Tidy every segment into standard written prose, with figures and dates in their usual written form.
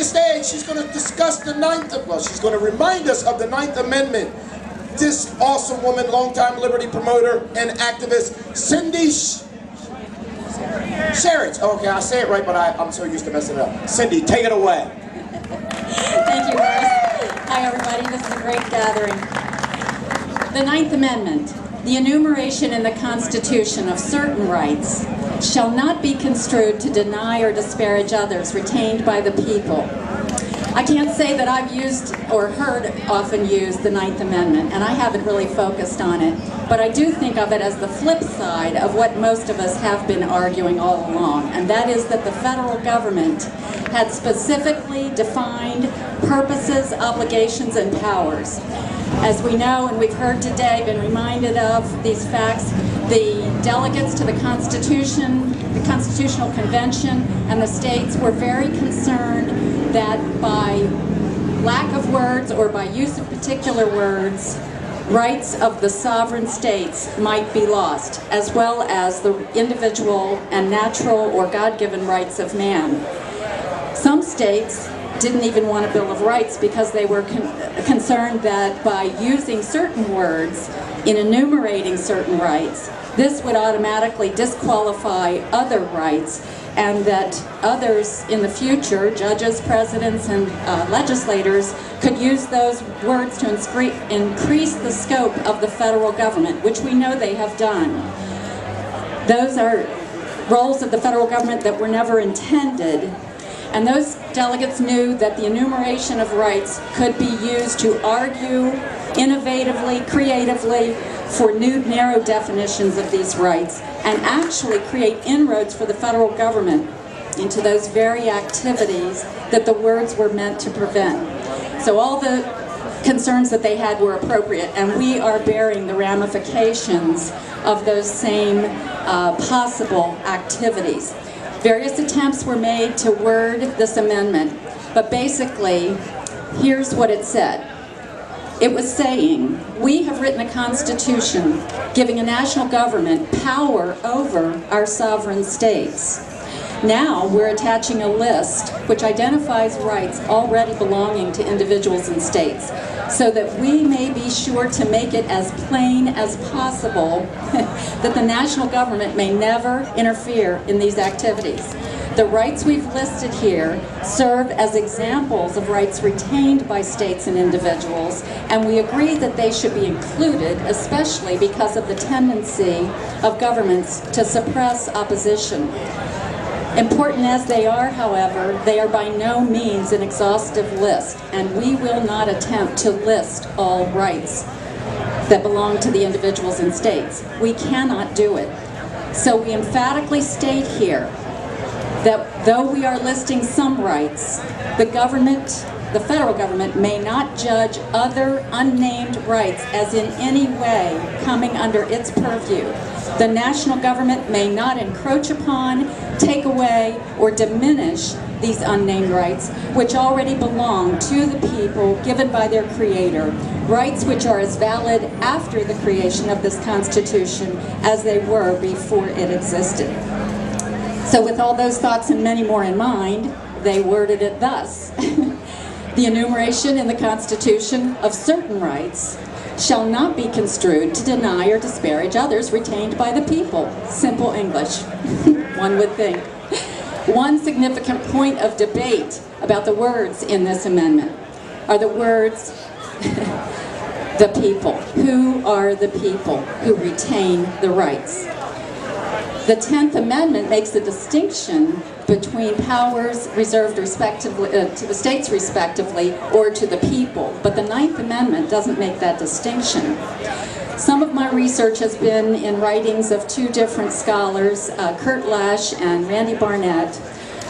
the stage. She's going to discuss the she's going to remind us of the Ninth Amendment. This awesome woman, longtime liberty promoter and activist, Cindy Sherridge. Okay, I say it right, but I'm so used to messing it up. Cindy, take it away. Thank you, Horace. Hi, everybody. This is a great gathering. The Ninth Amendment. The enumeration in the Constitution of certain rights shall not be construed to deny or disparage others retained by the people. I can't say that I've used or heard often used the Ninth Amendment, and I haven't really focused on it, but I do think of it as the flip side of what most of us have been arguing all along, and that is that the federal government had specifically defined purposes, obligations, and powers. As we know, and we've heard today, been reminded of these facts, the delegates to the Constitution, the Constitutional Convention, and the states were very concerned that by lack of words or by use of particular words, rights of the sovereign states might be lost, as well as the individual and natural or God-given rights of man. Some states didn't even want a Bill of Rights because they were concerned that by using certain words in enumerating certain rights, this would automatically disqualify other rights, and that others in the future, judges, presidents, and legislators, could use those words to increase the scope of the federal government, which we know they have done. Those are roles of the federal government that were never intended. And those delegates knew that the enumeration of rights could be used to argue innovatively, creatively, for new narrow definitions of these rights, and actually create inroads for the federal government into those very activities that the words were meant to prevent. So all the concerns that they had were appropriate, and we are bearing the ramifications of those same possible activities. Various attempts were made to word this amendment, but basically, here's what it said. It was saying, we have written a constitution giving a national government power over our sovereign states. Now we're attaching a list which identifies rights already belonging to individuals and states, so that we may be sure to make it as plain as possible that the national government may never interfere in these activities. The rights we've listed here serve as examples of rights retained by states and individuals, and we agree that they should be included, especially because of the tendency of governments to suppress opposition. Important as they are, however, they are by no means an exhaustive list, and we will not attempt to list all rights that belong to the individuals and states. We cannot do it. So we emphatically state here that though we are listing some rights, the federal government may not judge other unnamed rights as in any way coming under its purview. The national government may not encroach upon, take away, or diminish these unnamed rights, which already belong to the people given by their Creator, rights which are as valid after the creation of this Constitution as they were before it existed. So with all those thoughts and many more in mind, they worded it thus. The enumeration in the Constitution of certain rights shall not be construed to deny or disparage others retained by the people. Simple English, one would think. One significant point of debate about the words in this amendment are the words, the people. Who are the people who retain the rights? The 10th Amendment makes a distinction between powers reserved respectively to the states respectively or to the people, but the 9th Amendment doesn't make that distinction. Some of my research has been in writings of two different scholars, Kurt Lash and Randy Barnett,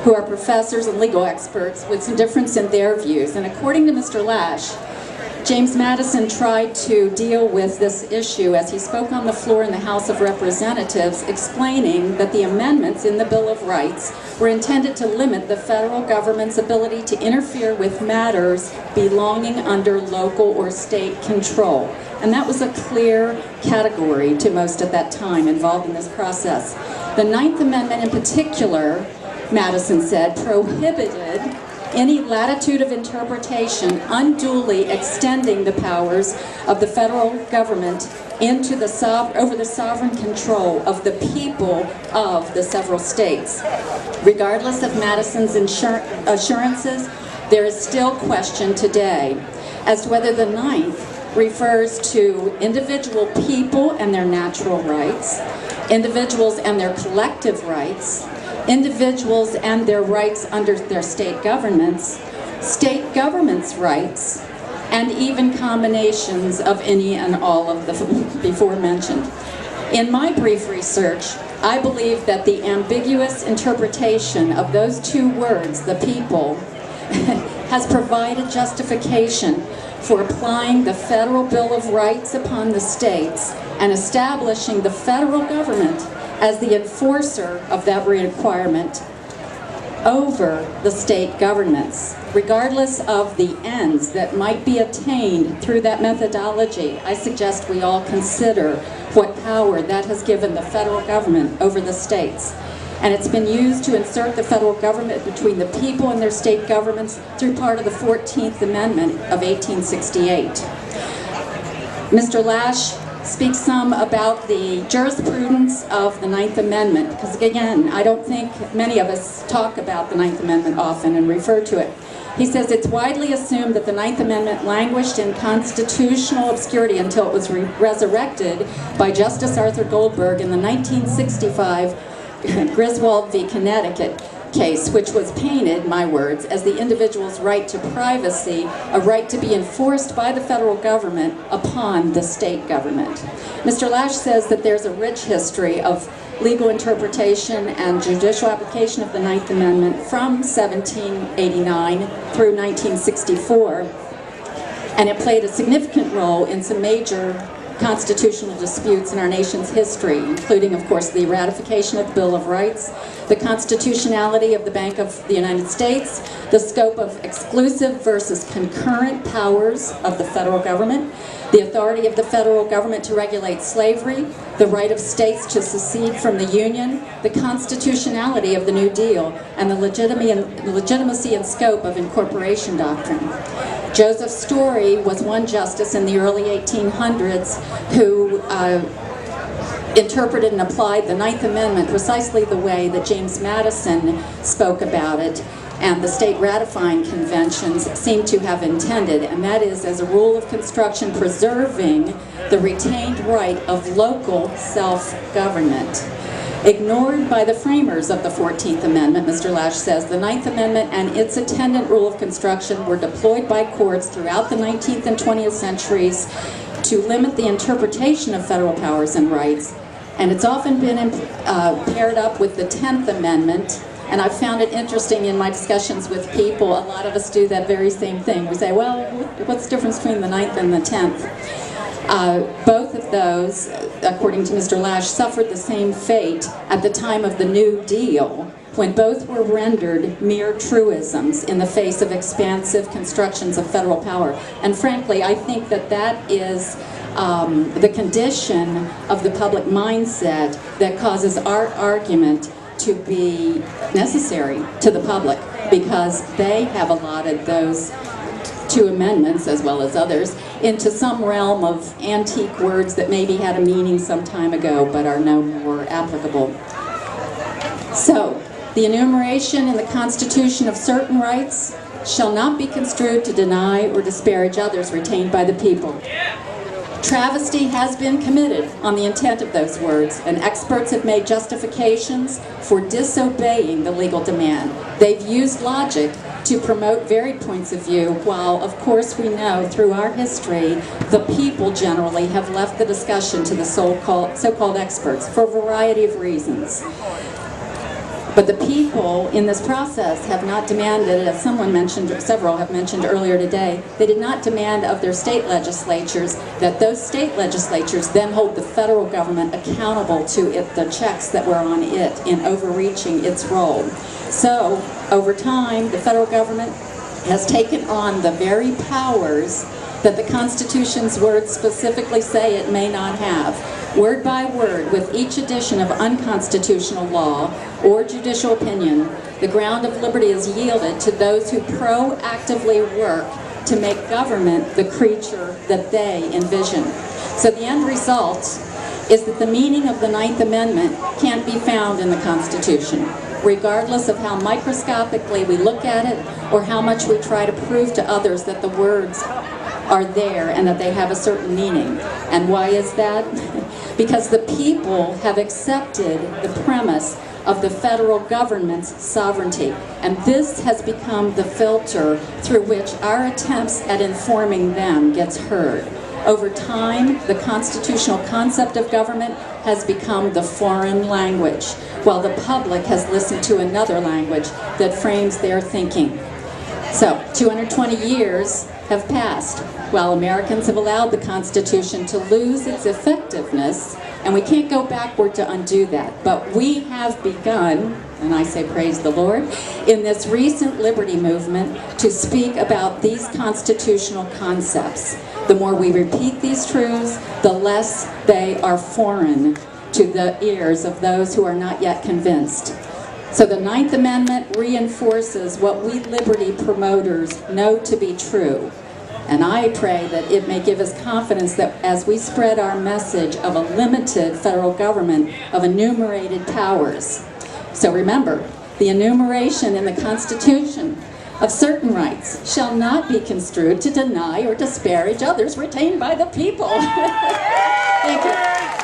who are professors and legal experts with some difference in their views. And according to Mr. Lash, James Madison tried to deal with this issue as he spoke on the floor in the House of Representatives, explaining that the amendments in the Bill of Rights were intended to limit the federal government's ability to interfere with matters belonging under local or state control. And that was a clear category to most at that time involved in this process. The 9th Amendment in particular, Madison said, prohibited any latitude of interpretation unduly extending the powers of the federal government into over the sovereign control of the people of the several states. Regardless of Madison's assurances, there is still question today as to whether the Ninth refers to individual people and their natural rights, individuals and their collective rights, individuals and their rights under their state governments rights, and even combinations of any and all of the before mentioned. In my brief research, I believe that the ambiguous interpretation of those two words, the people, has provided justification for applying the Federal Bill of Rights upon the states and establishing the federal government as the enforcer of that requirement over the state governments. Regardless of the ends that might be attained through that methodology, I suggest we all consider what power that has given the federal government over the states. And it's been used to insert the federal government between the people and their state governments through part of the 14th Amendment of 1868. Mr. Lash speaks some about the jurisprudence of the Ninth Amendment, because again, I don't think many of us talk about the Ninth Amendment often and refer to it. He says it's widely assumed that the Ninth Amendment languished in constitutional obscurity until it was resurrected by Justice Arthur Goldberg in the 1965 Griswold v. Connecticut case, which was painted, my words, as the individual's right to privacy, a right to be enforced by the federal government upon the state government. Mr. Lash says that there's a rich history of legal interpretation and judicial application of the Ninth Amendment from 1789 through 1964, and it played a significant role in some major constitutional disputes in our nation's history, including, of course, the ratification of the Bill of Rights, the constitutionality of the Bank of the United States, the scope of exclusive versus concurrent powers of the federal government, the authority of the federal government to regulate slavery, the right of states to secede from the Union, the constitutionality of the New Deal, and the legitimacy and scope of incorporation doctrine. Joseph Story was one justice in the early 1800s who interpreted and applied the Ninth Amendment precisely the way that James Madison spoke about it and the state ratifying conventions seem to have intended, and that is, as a rule of construction, preserving the retained right of local self-government. Ignored by the framers of the 14th Amendment, Mr. Lash says, the Ninth Amendment and its attendant rule of construction were deployed by courts throughout the 19th and 20th centuries to limit the interpretation of federal powers and rights, and it's often been paired up with the 10th Amendment. And I've found it interesting in my discussions with people, a lot of us do that very same thing. We say, well, what's the difference between the 9th and the 10th? Both of those, according to Mr. Lash, suffered the same fate at the time of the New Deal, when both were rendered mere truisms in the face of expansive constructions of federal power. And frankly, I think that that is the condition of the public mindset that causes our argument to be necessary to the public, because they have allotted those two amendments, as well as others, into some realm of antique words that maybe had a meaning some time ago but are no more applicable. So, the enumeration in the Constitution of certain rights shall not be construed to deny or disparage others retained by the people. Travesty has been committed on the intent of those words, and experts have made justifications for disobeying the legal demand. They've used logic to promote varied points of view, while, of course, we know through our history, the people generally have left the discussion to the so-called experts for a variety of reasons. But the people in this process have not demanded, as several have mentioned earlier today, they did not demand of their state legislatures that those state legislatures then hold the federal government accountable to the checks that were on it in overreaching its role. So, over time, the federal government has taken on the very powers that the Constitution's words specifically say it may not have. word by word, with each addition of unconstitutional law or judicial opinion, the ground of liberty is yielded to those who proactively work to make government the creature that they envision. So the end result is that the meaning of the Ninth Amendment can't be found in the Constitution, regardless of how microscopically we look at it or how much we try to prove to others that the words are there and that they have a certain meaning. And why is that? Because the people have accepted the premise of the federal government's sovereignty. And this has become the filter through which our attempts at informing them gets heard. Over time, the constitutional concept of government has become the foreign language, while the public has listened to another language that frames their thinking. So, 220 years have passed, while Americans have allowed the Constitution to lose its effectiveness, and we can't go backward to undo that. But we have begun, and I say praise the Lord, in this recent liberty movement to speak about these constitutional concepts. The more we repeat these truths, the less they are foreign to the ears of those who are not yet convinced. So the Ninth Amendment reinforces what we liberty promoters know to be true. And I pray that it may give us confidence that as we spread our message of a limited federal government of enumerated powers. So remember, the enumeration in the Constitution of certain rights shall not be construed to deny or disparage others retained by the people. Thank you.